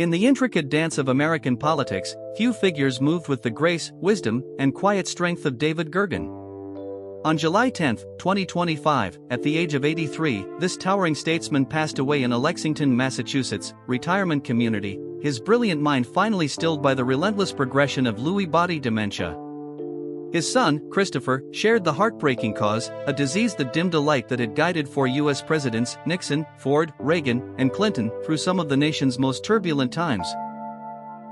In the intricate dance of American politics, few figures moved with the grace, wisdom, and quiet strength of David Gergen. On July 10, 2025, at the age of 83, this towering statesman passed away in a Lexington, Massachusetts, retirement community, his brilliant mind finally stilled by the relentless progression of Lewy body dementia. His son, Christopher, shared the heartbreaking cause, a disease that dimmed a light that had guided four U.S. presidents, Nixon, Ford, Reagan, and Clinton, through some of the nation's most turbulent times.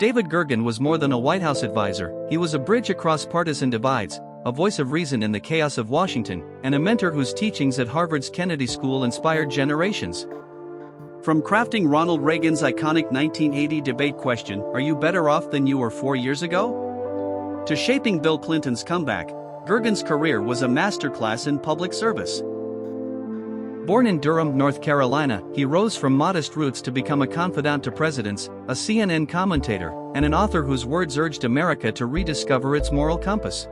David Gergen was more than a White House advisor, he was a bridge across partisan divides, a voice of reason in the chaos of Washington, and a mentor whose teachings at Harvard's Kennedy School inspired generations. From crafting Ronald Reagan's iconic 1980 debate question, "Are you better off than you were 4 years ago?" to shaping Bill Clinton's comeback, Gergen's career was a masterclass in public service. Born in Durham, North Carolina, he rose from modest roots to become a confidant to presidents, a CNN commentator, and an author whose words urged America to rediscover its moral compass.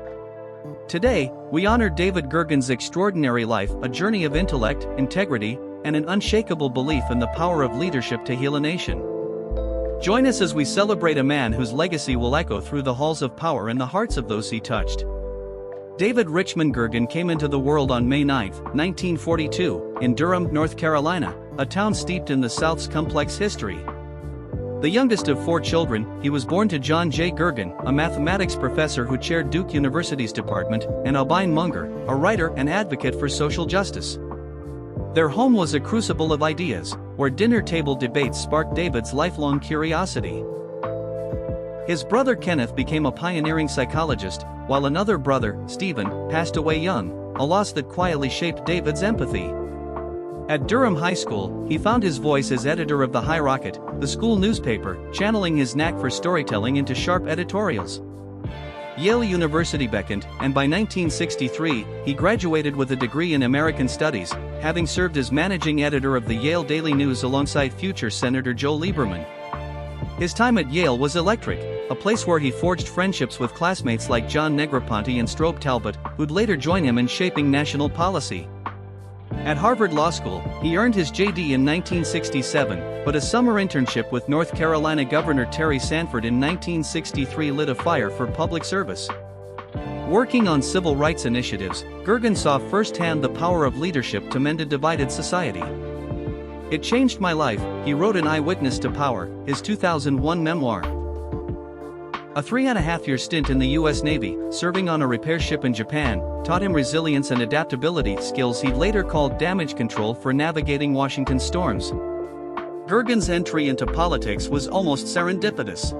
Today, we honor David Gergen's extraordinary life, a journey of intellect, integrity, and an unshakable belief in the power of leadership to heal a nation. Join us as we celebrate a man whose legacy will echo through the halls of power and the hearts of those he touched. David Richmond Gergen came into the world on May 9, 1942, in Durham, North Carolina, a town steeped in the South's complex history. The youngest of 4 children, he was born to John J. Gergen, a mathematics professor who chaired Duke University's department, and Albine Munger, a writer and advocate for social justice. Their home was a crucible of ideas, where dinner table debates sparked David's lifelong curiosity. His brother Kenneth became a pioneering psychologist, while another brother, Stephen, passed away young, a loss that quietly shaped David's empathy. At Durham High School, he found his voice as editor of the High Rocket, the school newspaper, channeling his knack for storytelling into sharp editorials. Yale University beckoned, and by 1963, he graduated with a degree in American Studies, having served as managing editor of the Yale Daily News alongside future Senator Joe Lieberman. His time at Yale was electric, a place where he forged friendships with classmates like John Negroponte and Strobe Talbot, who'd later join him in shaping national policy. At Harvard Law School, he earned his JD in 1967, but a summer internship with North Carolina Governor Terry Sanford in 1963 lit a fire for public service. Working on civil rights initiatives, Gergen saw firsthand the power of leadership to mend a divided society. "It changed my life," he wrote in Eyewitness to Power, his 2001 memoir. A 3.5-year stint in the U.S. Navy, serving on a repair ship in Japan, taught him resilience and adaptability skills he'd later called damage control for navigating Washington's storms. Gergen's entry into politics was almost serendipitous.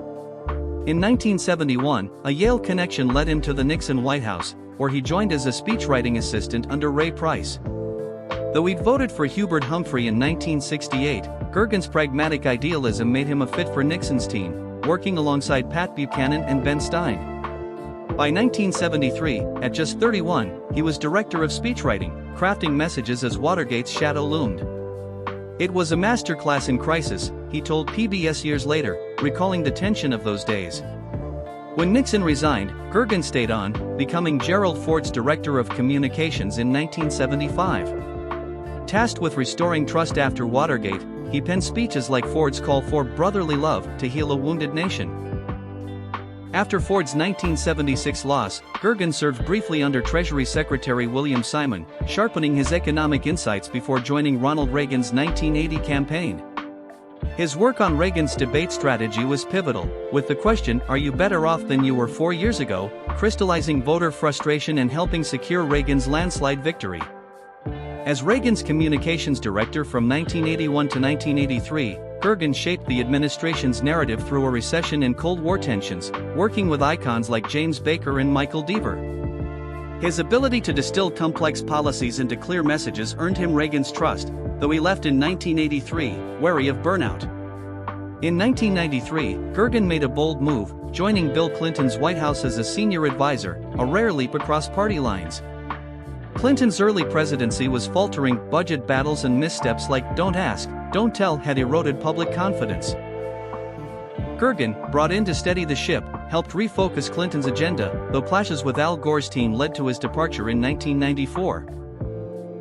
In 1971, a Yale connection led him to the Nixon White House, where he joined as a speechwriting assistant under Ray Price. Though he'd voted for Hubert Humphrey in 1968, Gergen's pragmatic idealism made him a fit for Nixon's team, working alongside Pat Buchanan and Ben Stein. By 1973, at just 31, he was director of speechwriting, crafting messages as Watergate's shadow loomed. "It was a masterclass in crisis," he told PBS years later, recalling the tension of those days. When Nixon resigned, Gergen stayed on, becoming Gerald Ford's director of communications in 1975. Tasked with restoring trust after Watergate, he penned speeches like Ford's call for brotherly love to heal a wounded nation. After Ford's 1976 loss, Gergen served briefly under Treasury Secretary William Simon, sharpening his economic insights before joining Ronald Reagan's 1980 campaign. His work on Reagan's debate strategy was pivotal, with the question, "Are you better off than you were 4 years ago?" crystallizing voter frustration and helping secure Reagan's landslide victory. As Reagan's communications director from 1981 to 1983, Gergen shaped the administration's narrative through a recession and Cold War tensions, working with icons like James Baker and Michael Deaver. His ability to distill complex policies into clear messages earned him Reagan's trust, though he left in 1983, wary of burnout. In 1993, Gergen made a bold move, joining Bill Clinton's White House as a senior advisor, a rare leap across party lines. Clinton's early presidency was faltering, budget battles and missteps like "don't ask, don't tell" had eroded public confidence. Gergen, brought in to steady the ship, helped refocus Clinton's agenda, though clashes with Al Gore's team led to his departure in 1994.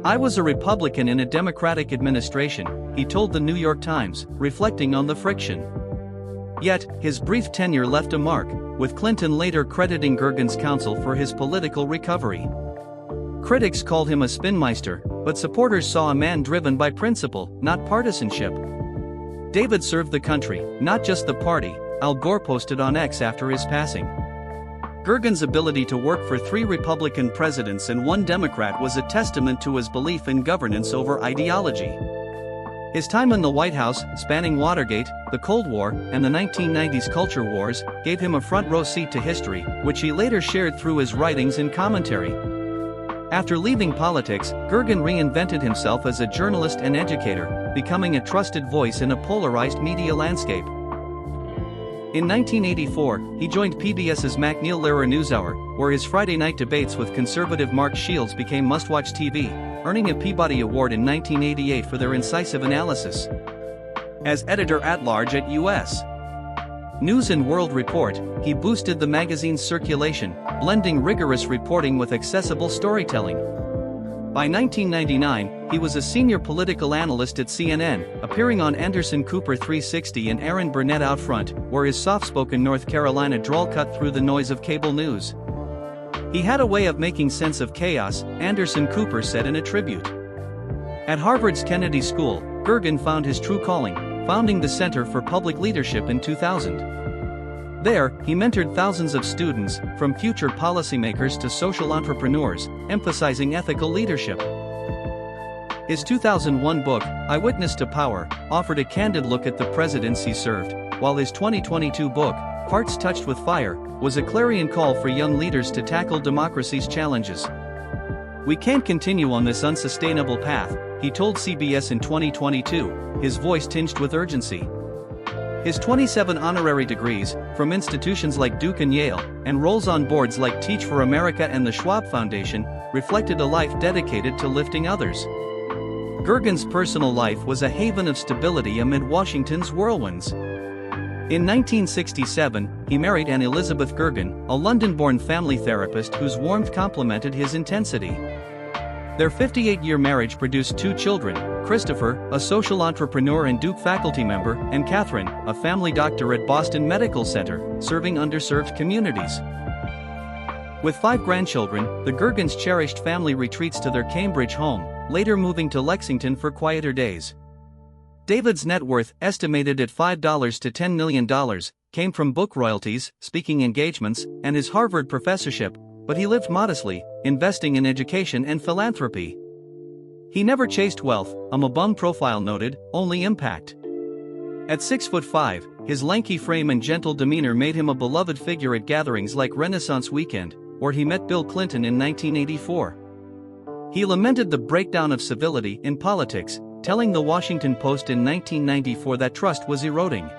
"I was a Republican in a Democratic administration," he told the New York Times, reflecting on the friction. Yet, his brief tenure left a mark, with Clinton later crediting Gergen's counsel for his political recovery. Critics called him a spinmeister, but supporters saw a man driven by principle, not partisanship. David served the country, not just the party, Al Gore posted on X after his passing. Gergen's ability to work for 3 Republican presidents and 1 Democrat was a testament to his belief in governance over ideology. His time in the White House, spanning Watergate, the Cold War, and the 1990s culture wars, gave him a front-row seat to history, which he later shared through his writings and commentary. After leaving politics, Gergen reinvented himself as a journalist and educator, becoming a trusted voice in a polarized media landscape. In 1984, he joined PBS's MacNeil-Lehrer NewsHour, where his Friday night debates with conservative Mark Shields became must-watch TV, earning a Peabody Award in 1988 for their incisive analysis. As editor-at-large at U.S. News and World Report, he boosted the magazine's circulation, blending rigorous reporting with accessible storytelling. By 1999, he was a senior political analyst at CNN, appearing on Anderson Cooper 360 and Aaron Burnett Out Front, where his soft-spoken North Carolina drawl cut through the noise of cable news. He had a way of making sense of chaos, Anderson Cooper said in a tribute. At Harvard's Kennedy School, Gergen found his true calling, founding the Center for Public Leadership in 2000. There, he mentored thousands of students, from future policymakers to social entrepreneurs, emphasizing ethical leadership. His 2001 book, Eyewitness to Power, offered a candid look at the presidents he served, while his 2022 book, Hearts Touched with Fire, was a clarion call for young leaders to tackle democracy's challenges. "We can't continue on this unsustainable path," he told CBS in 2022, his voice tinged with urgency. His 27 honorary degrees, from institutions like Duke and Yale, and roles on boards like Teach for America and the Schwab Foundation, reflected a life dedicated to lifting others. Gergen's personal life was a haven of stability amid Washington's whirlwinds. In 1967, he married Anne Elizabeth Gergen, a London-born family therapist whose warmth complemented his intensity. Their 58-year marriage produced 2 children, Christopher, a social entrepreneur and Duke faculty member, and Catherine, a family doctor at Boston Medical Center, serving underserved communities. With 5 grandchildren, the Gergens cherished family retreats to their Cambridge home, later moving to Lexington for quieter days. David's net worth, estimated at $5 to $10 million, came from book royalties, speaking engagements, and his Harvard professorship, but he lived modestly, investing in education and philanthropy. He never chased wealth, a Mabum profile noted, only impact. At 6'5", his lanky frame and gentle demeanor made him a beloved figure at gatherings like Renaissance Weekend, where he met Bill Clinton in 1984. He lamented the breakdown of civility in politics, telling the Washington Post in 1994 that trust was eroding.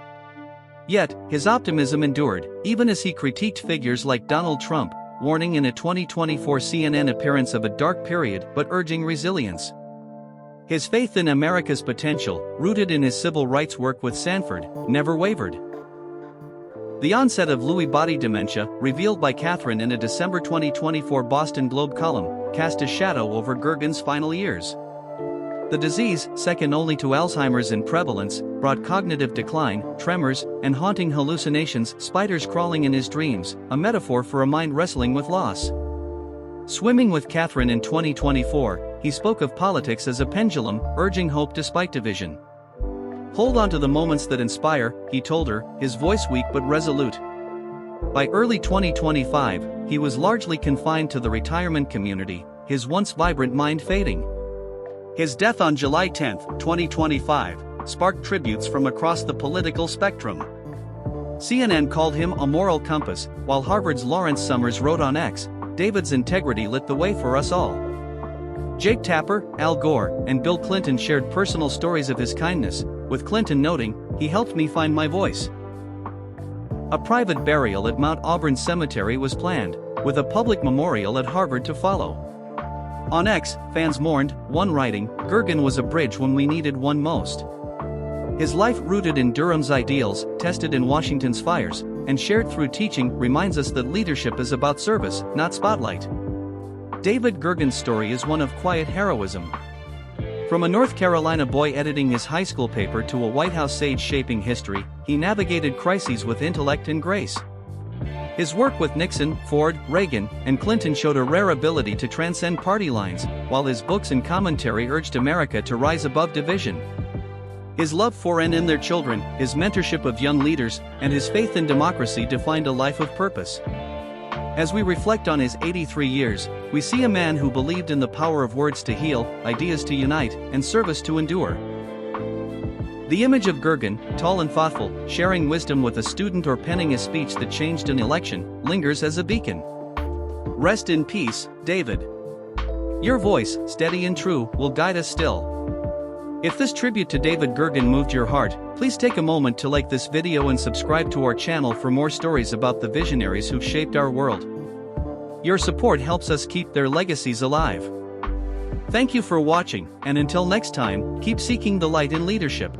Yet, his optimism endured, even as he critiqued figures like Donald Trump, warning in a 2024 CNN appearance of a dark period but urging resilience. His faith in America's potential, rooted in his civil rights work with Sanford, never wavered. The onset of Lewy body dementia, revealed by Catherine in a December 2024 Boston Globe column, cast a shadow over Gergen's final years. The disease, second only to Alzheimer's in prevalence, brought cognitive decline, tremors, and haunting hallucinations, spiders crawling in his dreams, a metaphor for a mind wrestling with loss. Swimming with Catherine in 2024, he spoke of politics as a pendulum, urging hope despite division. "Hold on to the moments that inspire," he told her, his voice weak but resolute. By early 2025, he was largely confined to the retirement community, his once vibrant mind fading. His death on July 10, 2025, sparked tributes from across the political spectrum. CNN called him a moral compass, while Harvard's Lawrence Summers wrote on X, "David's integrity lit the way for us all." Jake Tapper, Al Gore, and Bill Clinton shared personal stories of his kindness, with Clinton noting, "He helped me find my voice." A private burial at Mount Auburn Cemetery was planned, with a public memorial at Harvard to follow. On X, fans mourned, one writing, "Gergen was a bridge when we needed one most." His life rooted in Durham's ideals, tested in Washington's fires, and shared through teaching reminds us that leadership is about service, not spotlight. David Gergen's story is one of quiet heroism. From a North Carolina boy editing his high school paper to a White House sage shaping history, he navigated crises with intellect and grace. His work with Nixon, Ford, Reagan, and Clinton showed a rare ability to transcend party lines, while his books and commentary urged America to rise above division. His love for and in their children, his mentorship of young leaders, and his faith in democracy defined a life of purpose. As we reflect on his 83 years, we see a man who believed in the power of words to heal, ideas to unite, and service to endure. The image of Gergen, tall and thoughtful, sharing wisdom with a student or penning a speech that changed an election, lingers as a beacon. Rest in peace, David. Your voice, steady and true, will guide us still. If this tribute to David Gergen moved your heart, please take a moment to like this video and subscribe to our channel for more stories about the visionaries who've shaped our world. Your support helps us keep their legacies alive. Thank you for watching, and until next time, keep seeking the light in leadership.